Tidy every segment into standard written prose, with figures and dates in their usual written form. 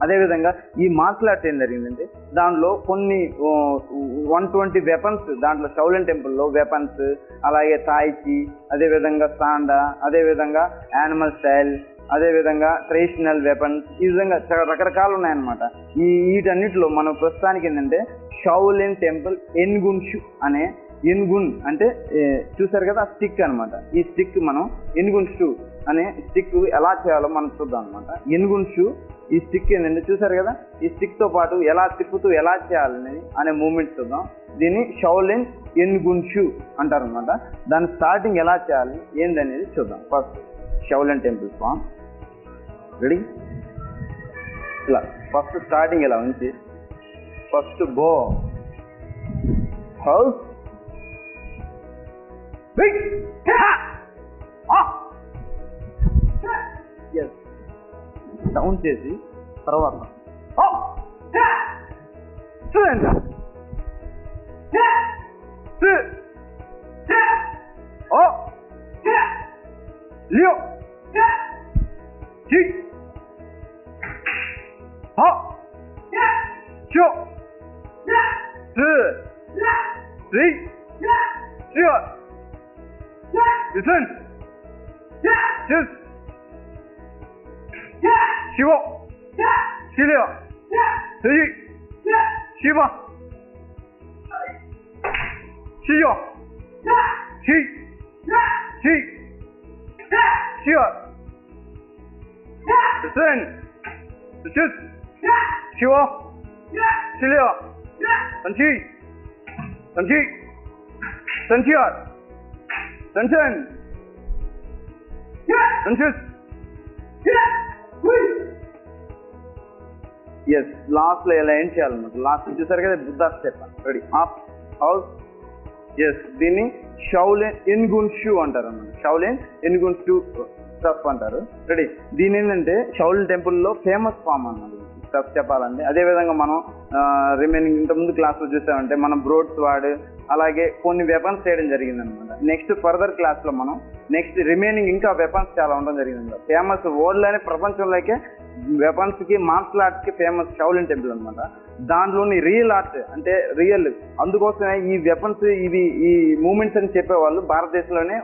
అదేవిధంగా ఈ martial arts ఏం జరిగిందంటే దానిలో కొన్ని 120 వెపన్స్, దాంట్లో షౌలిన్ టెంపుల్లో వెపన్స్, అలాగే తాయిచి, అదేవిధంగా సాండా, అదేవిధంగా యానిమల్ స్టైల్, అదేవిధంగా ట్రెడిషనల్ వెపన్స్, ఈ విధంగా రకరకాలు ఉన్నాయన్నమాట. వీటన్నిటిలో మనం ప్రస్తుతానికి ఏంటంటే షౌలిన్ టెంపుల్ ఎన్గున్షు అనే, ఎన్గున్ అంటే చూసారు కదా స్టిక్ అనమాట. ఈ స్టిక్ మనం ఎన్గున్షు అనే స్టిక్ ఎలా చేయాలో మనం చూద్దాం అనమాట. ఎన్గున్షు ఈ స్టిక్ ఏంటంటే చూసారు కదా, ఈ స్టిక్ తో పాటు ఎలా తిప్పుతూ ఎలా చేయాలని అనే మూమెంట్ చూద్దాం. దీన్ని షౌలిన్ ఎన్గున్షు అంటారు అనమాట. దాని స్టార్టింగ్ ఎలా చేయాలి ఏందనేది చూద్దాం. First Shaolin temple form ready. ఇలా ఫస్ట్ స్టార్టింగ్ ఇలా ఉంచి ఫస్ట్ బో హౌస్ డౌన్ చేసి తర్వాత లియో చి హ చో సి సి చియో లిసన్ చిస్ శివ శిలియో సి శివ శియో చి చి శివ లిసన్ చిస్ శివ శిలియో సంచి సంచి సంచియో సంచన్ సంచిస్ ఎస్ లాస్ట్ లో ఎలా ఏం చేయాలన్నమాట. లాస్ట్ చూసారు కదా Buddha step ready up house. Yes దీన్ని షౌలిన్ ఎన్గున్షు అంటారు అన్నమాట. షౌలిన్ ఎన్గున్షు స్టెప్ అంటారు. రెడీ. దీని ఏంటంటే షౌలిన్ టెంపుల్లో ఫేమస్ ఫామ్ అన్నమాట స్టెప్ చెప్పాలంటే. అదేవిధంగా మనం రిమైనింగ్ ఇంతకుముందు క్లాస్లో చూసామంటే మనం బ్రోడ్స్ వాడు అలాగే కొన్ని వెపన్స్ చేయడం జరిగింది అనమాట. నెక్స్ట్ ఫర్దర్ క్లాస్లో మనం నెక్స్ట్ రిమైనింగ్ ఇంకా వెపన్స్ చాలా ఉండడం జరిగింది. ఫేమస్ వరల్డ్లోనే ప్రపంచంలోకే వెపన్స్కి మార్షల్ ఆర్ట్స్కి ఫేమస్ షౌలిన్ టెంపుల్ అనమాట. దాంట్లోని రియల్ ఆర్ట్ అంటే రియల్, అందుకోసమే ఈ వెపన్స్ ఇవి ఈ మూమెంట్స్ అని చెప్పేవాళ్ళు భారతదేశంలోనే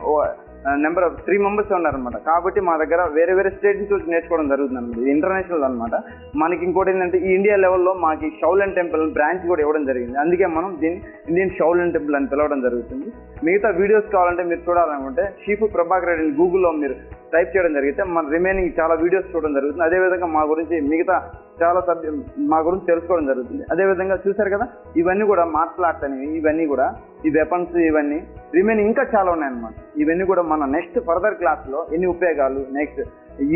నెంబర్ ఆఫ్ 3 మెంబర్స్ ఉన్నారనమాట. కాబట్టి మా దగ్గర వేరే వేరే స్టేట్ నుంచి వచ్చి నేర్చుకోవడం జరుగుతుంది అనమాట. ఇది ఇంటర్నేషనల్ అనమాట. మనకి ఇంకోటి ఏంటంటే ఈ ఇండియా లెవెల్లో మాకు షౌలిన్ టెంపుల్ బ్రాంచ్ కూడా ఇవ్వడం జరిగింది. అందుకే మనం దీన్ని ఇండియన్ షౌలిన్ టెంపుల్ అని పిలవడం జరుగుతుంది. మిగతా వీడియోస్ కావాలంటే మీరు చూడాలనుకుంటే షీఫు ప్రభాకర్ రెడ్డిని గూగుల్లో మీరు టైప్ చేయడం జరిగితే మన రిమైనింగ్ చాలా వీడియోస్ చూడడం జరుగుతుంది. అదేవిధంగా మా గురించి మిగతా చాలా మా గురించి తెలుసుకోవడం జరుగుతుంది. అదేవిధంగా చూసారు కదా ఇవన్నీ కూడా మార్షల్ ఆర్ట్స్ అనేవి, ఇవన్నీ కూడా ఈ వెపన్స్ ఇవన్నీ రిమైనింగ్ ఇంకా చాలా ఉన్నాయన్నమాట. ఇవన్నీ కూడా మన నెక్స్ట్ ఫర్దర్ క్లాస్లో ఎన్ని ఉపయోగాలు, నెక్స్ట్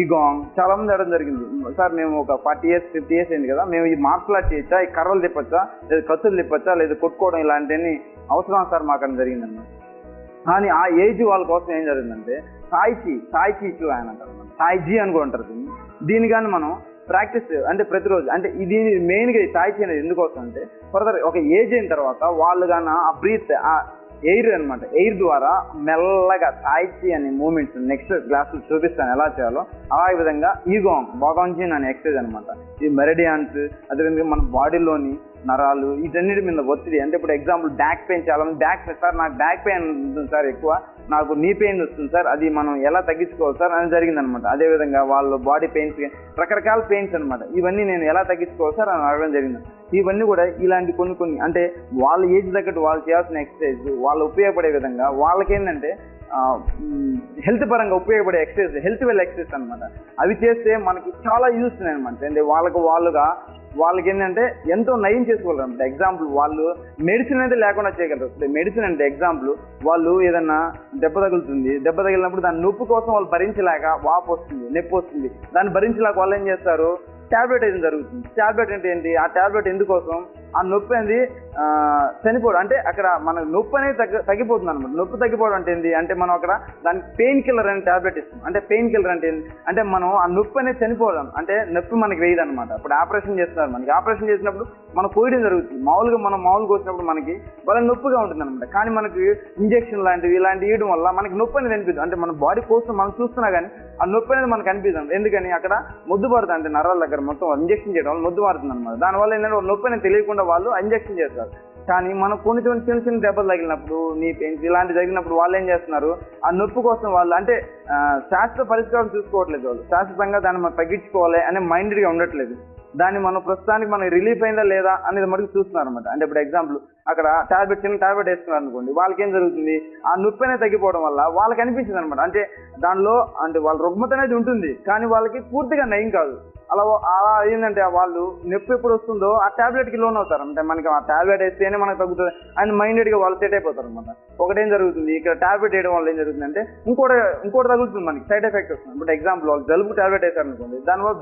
ఈగాంగ్ చాలా మంది అడగడం జరిగింది. సార్ మేము ఒక 40 years 50 years అయింది కదా, మేము ఈ మార్షల్ ఆర్ట్ చేయొచ్చా, ఈ కర్రలు తిప్పచ్చా, లేదా కత్తులు తిప్పచ్చా, లేదా కొట్టుకోవడం ఇలాంటివన్నీ అవసరం సార్ మాకు అని జరిగిందన్నమాట. కానీ ఆ ఏజ్ వాళ్ళ కోసం ఏం జరిగిందంటే తాయిచి ఇట్లు ఆయన అంటారు, తాయిజీ అని కూడా అంటారు దీన్ని కానీ మనం ప్రాక్టీస్ అంటే ప్రతిరోజు అంటే ఇది మెయిన్గా తాయిచి అనేది ఎందుకోసం అంటే ఫర్దర్ ఒక ఏజ్ అయిన తర్వాత వాళ్ళు కానీ ఆ బ్రీత్ ఆ ఎయిర్ అనమాట, ఎయిర్ ద్వారా మెల్లగా తాయిచి అనే మూమెంట్స్ నెక్స్ట్ క్లాసులు చూపిస్తాను ఎలా చేయాలో. అలాగే విధంగా బాగాంజిన్ అనే ఎక్సర్సైజ్ అనమాట. ఈ మెరిడియాన్స్ అదేవిధంగా మన బాడీలోని నరాలు వీటన్నిటి మీద ఒత్తిడి అంటే ఇప్పుడు ఎగ్జాంపుల్ బ్యాక్ పెయిన్, చాలా మంది బ్యాక్ పెయిన్ సార్ నాకు బ్యాక్ పెయిన్ ఉంటుంది సార్, ఎక్కువ నాకు నీ పెయిన్ వస్తుంది సార్, అది మనం ఎలా తగ్గించుకోవాలి సార్ అని జరిగిందనమాట. అదేవిధంగా వాళ్ళు బాడీ పెయిన్స్ రకరకాల పెయిన్స్ అనమాట, ఇవన్నీ నేను ఎలా తగ్గించుకోవాలి సార్ అని అడగడం జరిగింది. ఇవన్నీ కూడా ఇలాంటి కొన్ని అంటే వాళ్ళ ఏజ్ తగ్గట్టు వాళ్ళు చేయాల్సిన ఎక్సర్సైజ్ వాళ్ళు ఉపయోగపడే విధంగా వాళ్ళకేంటంటే హెల్త్ పరంగా ఉపయోగపడే ఎక్సర్సైజ్, హెల్త్ వెల్ ఎక్సర్సైజ్ అనమాట. అవి చేస్తే మనకి చాలా యూస్ ఉన్నాయి అనమాట. అంటే వాళ్ళకి ఏంటంటే ఎంతో నయం చేసుకోగలరు అనమాట. ఎగ్జాంపుల్ వాళ్ళు మెడిసిన్ అయితే లేకుండా చేయగలరు. మెడిసిన్ అంటే ఎగ్జాంపుల్ వాళ్ళు ఏదన్నా దెబ్బ తగిలినప్పుడు దాని నొప్పి కోసం వాళ్ళు భరించలేక వాపు వస్తుంది, నొప్పి వస్తుంది, దాన్ని భరించలేక వాళ్ళు ఏం చేస్తారు, ట్యాబ్లెట్ అయితే జరుగుతుంది. ట్యాబ్లెట్ అంటే ఏంటి, ఆ ట్యాబ్లెట్ ఎందుకోసం, ఆ నొప్పి అనేది చనిపోవడం అంటే అక్కడ మన నొప్పి అనేది తగ్గిపోతుంది అనమాట. నొప్పి తగ్గిపోవడం అంటే ఏంటి అంటే మనం అక్కడ దానికి పెయిన్ కిల్లర్ అనే ట్యాబ్లెట్ ఇస్తాం. అంటే పెయిన్ కిల్లర్ అంటే ఏంటి అంటే మనం ఆ నొప్పి అనేది చనిపోవడం అంటే నొప్పి మనకి వేయదు అనమాట. ఇప్పుడు ఆపరేషన్ చేస్తున్నారు, మనకి ఆపరేషన్ చేసినప్పుడు మనం కోయడం జరుగుతుంది. మనం మామూలుగా వచ్చినప్పుడు మనకి బాగా నొప్పిగా ఉంటుంది అనమాట. కానీ మనకి ఇంజెక్షన్ లాంటివి ఇలాంటివి వేయడం వల్ల మనకి నొప్పి అనేది అనిపిస్తుంది. అంటే మన బాడీ కోసం మనం చూస్తున్నా కానీ ఆ నొప్పి అనేది మనకు అనిపిస్తుంది. ఎందుకని అక్కడ మొద్దు పడుతుంది, అంటే నరాల దగ్గర మొత్తం ఇంజెక్షన్ చేయడం వల్ల మొద్దు పడుతుంది అనమాట. దానివల్ల ఏంటంటే నొప్పి అనేది తెలియకుండా వాళ్ళు ఇంజెక్షన్ చేస్తారు. కానీ మనం కొన్ని చిన్న దెబ్బలు తగిలినప్పుడు నీ పెయిన్స్ ఇలాంటి జరిగినప్పుడు వాళ్ళు ఏం చేస్తున్నారు, ఆ నొప్పి కోసం వాళ్ళు అంటే శాస్త్ర పరిష్కారం చూసుకోవట్లేదు. వాళ్ళు శాశ్వతంగా దాన్ని మనం తగ్గించుకోవాలి అనే మైండెడ్గా ఉండట్లేదు. దాన్ని మనం ప్రస్తుతానికి మనకి రిలీఫ్ అయిందా లేదా అనేది మటుకు చూస్తున్నారు అనమాట. అంటే ఇప్పుడు ఎగ్జాంపుల్ అక్కడ చిన్న టాబ్లెట్ వేస్తున్నారు అనుకోండి, వాళ్ళకి ఏం జరుగుతుంది, ఆ నొప్పి అనేది తగ్గిపోవడం వల్ల వాళ్ళకి అనిపించింది అనమాట. అంటే దానిలో అంటే వాళ్ళ రుగ్మత అనేది ఉంటుంది, కానీ వాళ్ళకి పూర్తిగా నయం కాదు. అలా ఏంటంటే వాళ్ళు నొప్పి ఎప్పుడు వస్తుందో ఆ టాబ్లెట్కి లోన్ అవుతారు. అంటే మనకి ఆ టాబ్లెట్ వేస్తేనే మనకు తగ్గుతుంది అని మైండెడ్గా వాళ్ళు సెట్ అయిపోతారు అనమాట. ఒకటేం జరుగుతుంది, ఇక్కడ టాబ్లెట్ వేయడం వల్ల ఏం జరుగుతుంది అంటే ఇంకోటి తగులుతుంది, మనకి సైడ్ ఎఫెక్ట్ వస్తుంది. ఇప్పుడు ఎగ్జాంపుల్ వాళ్ళు జలుబు టాబ్లెట్ వేసారు అనుకోండి, దానివల్ల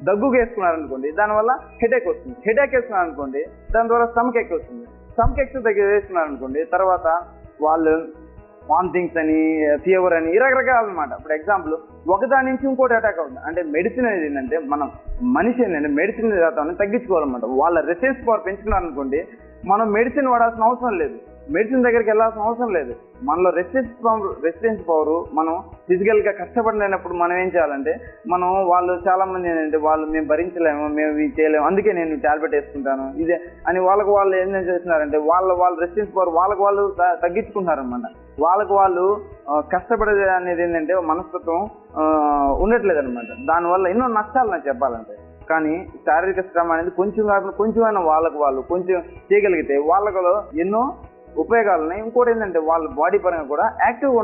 దగ్గుకు వేసుకున్నారు అనుకోండి, దానివల్ల హెడేక్ వస్తుంది. హెడేక్ వేసుకున్నారు అనుకోండి, దాని ద్వారా స్టమక్ ఎక్ వస్తుంది. స్టమక్ ఎక్స్ వేసుకున్నారు అనుకోండి, తర్వాత వాళ్ళు వామిటింగ్స్ అని ఫీవర్ అని రకరకాలు అనమాట. ఇప్పుడు ఎగ్జాంపుల్ ఒకదాని నుంచి ఇంకోటి అటాక్ అవుతుంది. అంటే మెడిసిన్ అనేది ఏంటంటే మనం మనిషి ఏంటంటే మెడిసిన్ తగ్గించుకోవాలన్నమాట. వాళ్ళ రెసిస్టెన్స్ పవర్ పెంచుకున్నారు అనుకోండి, మనం మెడిసిన్ వాడాల్సిన అవసరం లేదు, మెడిసిన్ దగ్గరికి వెళ్ళాల్సిన అవసరం లేదు. మనలో రెసిస్టెన్స్ పవర్ మనం ఫిజికల్గా కష్టపడలేనప్పుడు మనం ఏం చేయాలంటే వాళ్ళు చాలా మంది ఏంటంటే మేము భరించలేము, మేము ఇది చేయలేము, అందుకే నేను టాబ్లెట్ వేసుకుంటాను ఇదే అని వాళ్ళు ఏం చేస్తున్నారంటే వాళ్ళ రెసిస్టెన్స్ పవర్ వాళ్ళు తగ్గించుకుంటున్నారు అనమాట. వాళ్ళు కష్టపడేది అనేది ఏంటంటే మనస్తత్వం ఉండట్లేదు అనమాట. దానివల్ల ఎన్నో నష్టాలు నాకు చెప్పాలంటే. కానీ శారీరక శ్రమ అనేది కొంచెమైనా వాళ్ళు కొంచెం చేయగలిగితే వాళ్ళలో ఎన్నో ఉపయోగాలు ఉన్నాయి. ఇంకోటి ఏంటంటే వాళ్ళ బాడీ పరంగా కూడా యాక్టివ్గా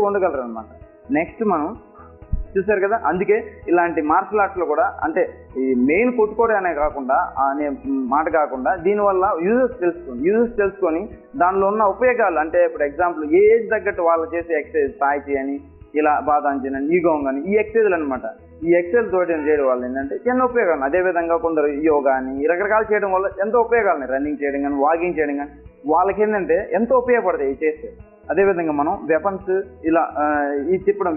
ఉండగలరు అనమాట. నెక్స్ట్ మనం చూసారు కదా, అందుకే ఇలాంటి మార్షల్ ఆర్ట్స్లో కూడా అంటే ఈ మెయిన్ కొట్టుకోవడం అనే మాట కాకుండా దీనివల్ల యూజెస్ తెలుసుకొని దానిలో ఉన్న ఉపయోగాలు, అంటే ఇప్పుడు ఎగ్జాంపుల్ ఏ ఏజ్ తగ్గట్టు వాళ్ళు చేసే ఎక్సర్సైజ్ తాయిచి అని ఇలా బాదాంజన్ అని ఈగోంగ్ అని ఈ ఎక్సర్సైజ్లు అనమాట. ఈ ఎక్సర్సైజ్ తోటి చేయడం వల్ల ఏంటంటే ఎన్నో ఉపయోగాలు. అదేవిధంగా కొందరు యోగా అని రకరకాలు చేయడం వల్ల ఎంతో ఉపయోగాలు, రన్నింగ్ చేయడం కానీ వాకింగ్ చేయడం కానీ వాళ్ళకి ఏంటంటే ఎంతో ఉపయోగపడతాయి ఇవి చేస్తే. అదేవిధంగా మనం వెపన్స్ ఇలా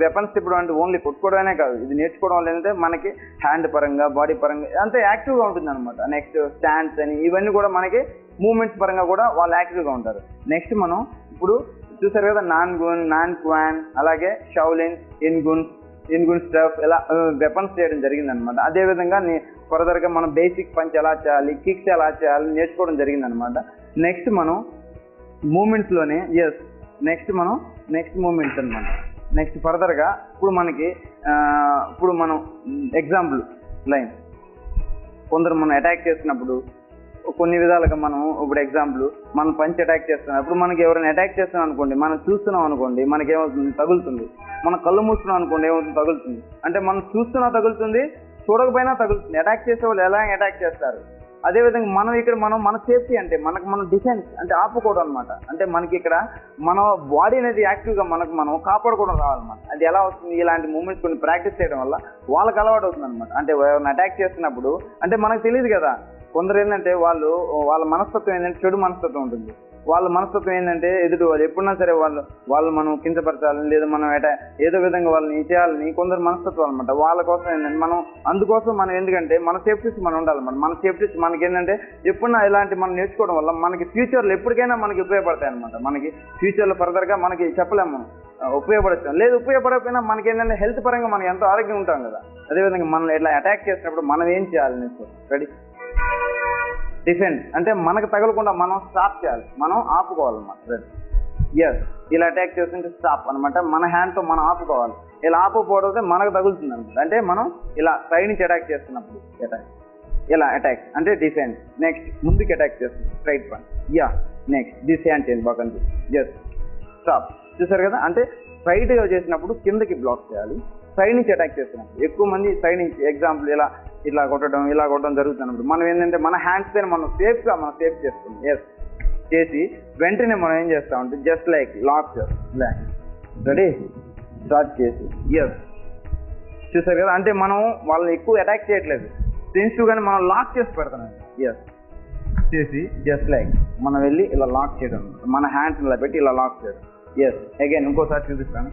వెపన్స్ తిప్పడం అంటే ఓన్లీ కొట్టుకోవడమే కాదు, ఇది నేర్చుకోవడం వల్ల ఏంటంటే మనకి హ్యాండ్ పరంగా బాడీ పరంగా అంతే యాక్టివ్గా ఉంటుంది అనమాట. నెక్స్ట్ స్టాండ్స్ అని ఇవన్నీ కూడా మనకి మూమెంట్స్ పరంగా కూడా వాళ్ళు యాక్టివ్గా ఉంటారు. నెక్స్ట్ మనం ఇప్పుడు చూసారు కదా నాన్ క్వాన్ అలాగే షౌలిన్ ఇన్గున్ స్టఫ్ ఇలా వెపన్స్ చేయడం జరిగింది అనమాట. అదేవిధంగా ఫర్దర్గా మనం బేసిక్ పంచ్ ఎలా చేయాలి, కిక్స్ ఎలా చేయాలి నేర్చుకోవడం జరిగింది అనమాట. నెక్స్ట్ మనం మూమెంట్స్లోనే నెక్స్ట్ మూమెంట్స్ అనమాట. నెక్స్ట్ ఫర్దర్గా ఇప్పుడు మనం ఎగ్జాంపుల్ లైన్ కొందరు మనం అటాక్ చేసినప్పుడు కొన్ని విధాలుగా మనం ఇప్పుడు ఎగ్జాంపుల్ మనం పంచ్ అటాక్ చేస్తున్నాం. ఇప్పుడు మనకి ఎవరైనా అటాక్ చేస్తున్నాం అనుకోండి, మనం చూస్తున్నాం అనుకోండి మనకి ఏమవుతుంది, తగులుతుంది. మనం కళ్ళు మూస్తున్నాం అనుకోండి ఏమవుతుంది, తగులుతుంది. అంటే మనం చూస్తున్నా తగులుతుంది, చూడకపోయినా తగులుతుంది. అటాక్ చేసే వాళ్ళు ఎలా అటాక్ చేస్తారు. అదేవిధంగా మన సేఫ్టీ అంటే మనం డిఫెన్స్ అంటే ఆపుకోవడం అనమాట. అంటే మనకి ఇక్కడ మన బాడీ అనేది యాక్టివ్గా మనం కాపాడుకోవడం రావాలన్నమాట. అది ఎలా వస్తుంది, ఇలాంటి మూమెంట్స్ కొన్ని ప్రాక్టీస్ చేయడం వల్ల వాళ్ళకి అలవాటు అవుతుంది అనమాట. అంటే ఎవరిని అటాక్ చేస్తున్నప్పుడు అంటే మనకు తెలియదు కదా, కొందరు ఏంటంటే వాళ్ళ మనస్తత్వం ఏంటంటే చెడు మనస్తత్వం ఉంటుంది. వాళ్ళ మనస్తత్వం ఏంటంటే ఎదుటి వాళ్ళు ఎప్పుడన్నా సరే వాళ్ళు మనం కించపరచాలని లేదా మనం ఏదో విధంగా వాళ్ళని చేయాలని కొందరు మనస్తత్వం అనమాట. వాళ్ళ కోసం ఏంటంటే అందుకోసం మనం ఎందుకంటే మన సేఫ్టీస్ మనం ఉండాలన్నమాట. మన సేఫ్టీస్ మనకి ఏంటంటే ఎప్పుడన్నా ఇలాంటి మనం నేర్చుకోవడం వల్ల మనకి ఫ్యూచర్లో ఎప్పటికైనా మనకి ఉపయోగపడతాయి అనమాట. మనకి ఫ్యూచర్లో ఫర్దర్గా మనకి చెప్పలేము మనం ఉపయోగపడతాం, లేదు ఉపయోగపడకపోయినా మనకి ఏంటంటే హెల్త్ పరంగా మనం ఎంతో ఆరోగ్యంగా ఉంటాం కదా. అదేవిధంగా మనం ఇట్లా అటాక్ చేసినప్పుడు మనం ఏం చేయాలి నేర్చుకో. రెడీ డిఫెన్స్ అంటే మనకు తగలకుండా మనం స్టాప్ చేయాలి, మనం ఆపుకోవాలన్నమాట. రెడీ ఇలా అటాక్ చేస్తుంటే స్టాప్ అనమాట. మన హ్యాండ్తో మనం ఆపుకోవాలి. ఇలా ఆపుకోవడం మనకు తగులుతుంది అనమాట. అంటే మనం ఇలా సైడ్ నుంచి అటాక్ చేస్తున్నప్పుడు ఇలా అటాక్ అంటే డిఫెన్స్. నెక్స్ట్ ముందుకు అటాక్ చేస్తుంది straight point. Next this hand చేయండి బాగా స్టాప్. చూసారు కదా, అంటే స్ట్రైట్గా చేసినప్పుడు కిందకి బ్లాక్ చేయాలి. సైడ్ నుంచి అటాక్ చేస్తున్నప్పుడు ఎక్కువ మంది సైడ్ నుంచి ఎగ్జాంపుల్ ఇలా కొట్టడం జరుగుతున్నప్పుడు మనం ఏంటంటే మన హ్యాండ్స్ పైన మనం సేఫ్ చేస్తాం. చేసి వెంటనే మనం ఏం చేస్తామంటే జస్ట్ లైక్ లాక్ చేస్తాం. రెడీ స్టార్ట్ చేసి చూసారు కదా, అంటే మనం వాళ్ళని ఎక్కువ అటాక్ చేయట్లేదు, సెన్సిటివ్గానే మనం లాక్ చేసి పెడతాం. చేసి జస్ట్ లైక్ మనం వెళ్ళి ఇలా లాక్ చేయడం, మన హ్యాండ్స్ ఇలా పెట్టి ఇలా లాక్ చేయడం. అగైన్ ఇంకోసారి చూపిస్తాను.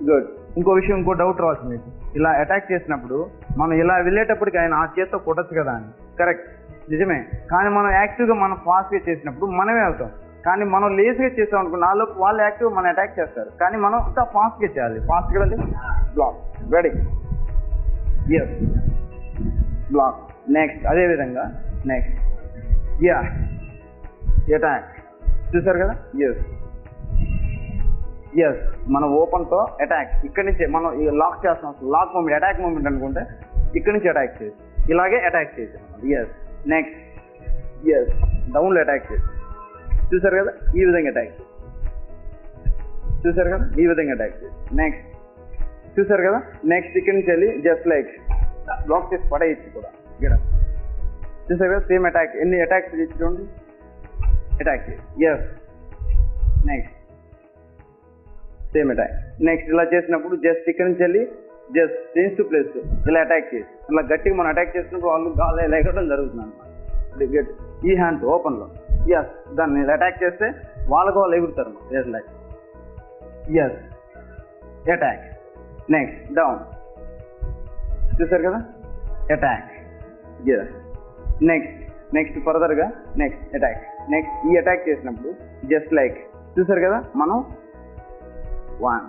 గుడ్. ఇంకో విషయం, ఇంకో డౌట్ రావచ్చు మీకు. ఇలా అటాక్ చేసినప్పుడు మనం ఇలా వెళ్ళేటప్పటికి ఆయన ఆ చేత్తో కొట్టచ్చు కదా అని. కరెక్ట్, నిజమే. కానీ మనం యాక్టివ్గా మనం ఫాస్ట్గా చేసినప్పుడు మనమే అవుతాం. కానీ మనం లేజీగా చేస్తాం అనుకో, నాలోపు వాళ్ళు యాక్టివ్ మనం అటాక్ చేస్తారు. కానీ మనం ఇంకా ఫాస్ట్గా చేయాలి. ఫాస్ట్గా అంటే block, ready, yes, block. Next అదేవిధంగా నెక్స్ట్ యా అటాక్. చూసారు కదా, ఎస్ ఎస్, మన ఓపెన్తో అటాక్. ఇక్కడి నుంచే మనం లాక్ చేస్తాం. లాక్ మూమెంట్, అటాక్ మూమెంట్ అనుకుంటే ఇక్కడి నుంచి అటాక్ చేసి ఇలాగే అటాక్ చేసాం. ఎస్, నెక్స్ట్ ఎస్, డౌన్లో అటాక్ చేసి చూసారు కదా, ఈ విధంగా అటాక్ చేసి చూసారు కదా, ఈ విధంగా అటాక్ చేసి నెక్స్ట్ చూసారు కదా. నెక్స్ట్ ఇక్కడి నుంచి వెళ్ళి జస్ట్ లైక్ బ్లాక్ చేసి పడేయచ్చు కూడా ఇక్కడ. చూసారు కదా, సేమ్ అటాక్. ఎన్ని అటాక్స్ చూడండి, అటాక్ చేసి yes, next same attack. Next ఇలా చేసినప్పుడు జస్ట్ ఇక్కడ నుంచి వెళ్ళి జస్ట్ చేంజ్ టు ప్లేస్ ఇలా అటాక్ చేసి ఇలా గట్టిగా మనం అటాక్ చేసినప్పుడు వాళ్ళు గాలి ఎగరడం జరుగుతుంది అనమాట. ఈ హ్యాండ్ ఓపెన్లో ఎస్, దాన్ని ఇలా అటాక్ చేస్తే వాళ్ళకు వాళ్ళు ఎగురుతారు. Yes like yes, attack. Next down, చూసారు కదా, అటాక్. ఎస్, నెక్స్ట్ ఫర్దర్గా నెక్స్ట్ అటాక్. నెక్స్ట్ ఈ అటాక్ చేసినప్పుడు జస్ట్ లైక్ చూసారు కదా, మనం 1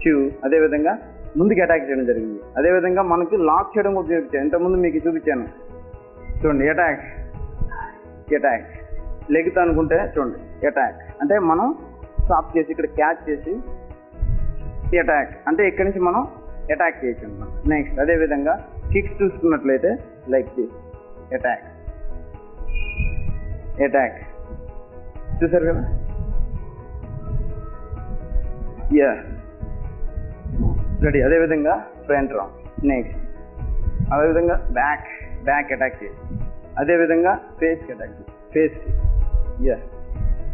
2 అదేవిధంగా ముందుకు అటాక్ చేయడం జరిగింది. అదేవిధంగా మనకి లాక్ చేయడం కూడా చూపించాను, ఇంతకుముందు మీకు చూపించాను చూడండి. అటాక్ అటాక్, లెగ్తో అనుకుంటే చూడండి అటాక్ అంటే మనం స్టాప్ చేసి ఇక్కడ క్యాచ్ చేసి అటాక్ అంటే ఇక్కడి నుంచి మనం అటాక్ చేయొచ్చు అనమాట. నెక్స్ట్ అదేవిధంగా కిక్స్ చూసుకున్నట్లయితే లైక్ దిస్ అటాక్ అటాక్, చూసారు కదా, యా రెడీ. అదేవిధంగా ఫ్రంట్ రౌండ్. నెక్స్ట్ అదేవిధంగా బ్యాక్ అటాక్ చేసి అదేవిధంగా ఫేస్కి అటాక్ చేసి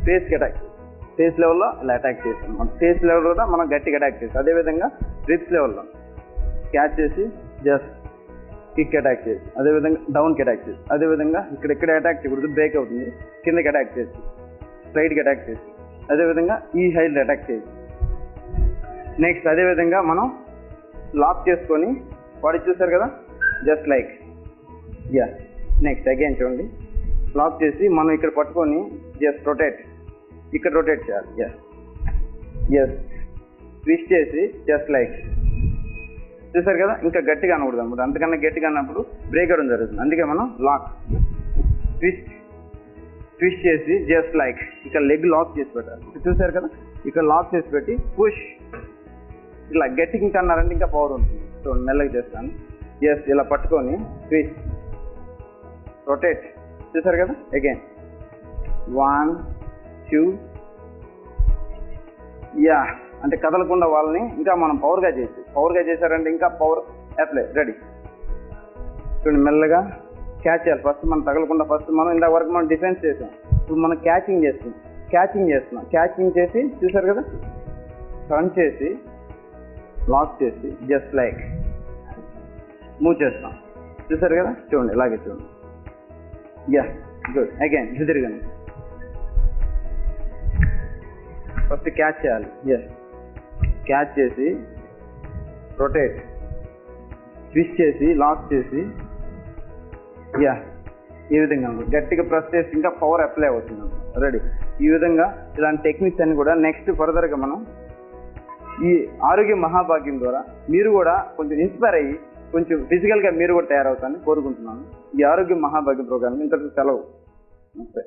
ఫేస్కి అటాక్ చేసి ఫేస్ లెవెల్లో ఇలా అటాక్ చేస్తాం. మన ఫేస్ లెవెల్ కూడా మనం గట్టిగా అటాక్ చేస్తాం. అదేవిధంగా రిప్స్ లెవెల్లో క్యాచ్ చేసి జస్ట్ కిక్ అటాక్ చేసి అదేవిధంగా డౌన్కి అటాక్ చేసి అదేవిధంగా ఇక్కడ అటాక్ చేయకూడదు, బ్రేక్ అవుతుంది, కిందకి అటాక్ చేసి స్ట్రైట్కి అటాక్ చేసి అదేవిధంగా ఈ హైట్ అటాక్ చేసి నెక్స్ట్ అదేవిధంగా మనం లాక్ చేసుకొని బాడీ చూసారు కదా, just like yeah. Next again చూడండి, లాక్ చేసి మనం ఇక్కడ పట్టుకొని జస్ట్ రొటేట్, ఇక్కడ రొటేట్ చేయాలి. ఎస్, ట్విస్ట్ చేసి జస్ట్ లైక్ చూసారు కదా, ఇంకా గట్టిగా అనకూడదు అనమాట. అంతకన్నా గట్టిగా అన్నప్పుడు బ్రేక్ అవడం జరుగుతుంది. అందుకే మనం లాక్ ట్విస్ట్ చేసి జస్ట్ లైక్ ఇక్కడ లెగ్ లాక్ చేసి పెట్టాలి. చూసారు కదా, ఇక్కడ లాక్ చేసి పెట్టి పుష్ ఇలా గట్టికి ఇంకా అన్నారంటే ఇంకా పవర్ ఉంటుంది. సో మెల్లగా చేస్తాను. ఎస్, ఇలా పట్టుకొని ట్విస్ట్ రొటేట్, చూసారు కదా, అగైన్ 1 2 యా అంటే కదలకుండా వాళ్ళని ఇంకా మనం పవర్గా చేశారంటే ఇంకా పవర్ అప్లై. రెడీ చూడండి, మెల్లగా క్యాచ్ చేయాలి. ఫస్ట్ మనం తగలకుండా ఫస్ట్ మనం ఇంత వరకు మనం డిఫెన్స్ చేసాం, ఇప్పుడు మనం క్యాచింగ్ చేస్తున్నాం. క్యాచింగ్ చేసి చూసారు కదా, టర్న్ చేసి లాక్ చేసి జస్ట్ లైక్ మూవ్ చేస్తాం. చూసారు కదా, చూడండి ఇలాగే చూడండి. Yeah good. అగైన్ తిరిగాను, ఫస్ట్ క్యాచ్ చేయాలి. ఎస్, క్యాచ్ చేసి రొటేట్ ట్విస్ట్ చేసి లాక్ చేసి యా ఈ విధంగా గట్టిగా ప్రెస్ చేసి ఇంకా పవర్ అప్లై అవుతుంది. రెడీ. ఈ విధంగా ఇలాంటి టెక్నిక్స్ అన్ని కూడా నెక్స్ట్ ఫర్దర్గా మనం ఈ ఆరోగ్య మహాభాగ్యం ద్వారా మీరు కూడా కొంచెం ఇన్స్పైర్ అయ్యి కొంచెం ఫిజికల్గా మీరు కూడా తయారవుతారని కోరుకుంటున్నాను. ఈ ఆరోగ్య మహాభాగ్యం ప్రోగ్రామ్ ఇంతకు సెలవు. నమస్తే.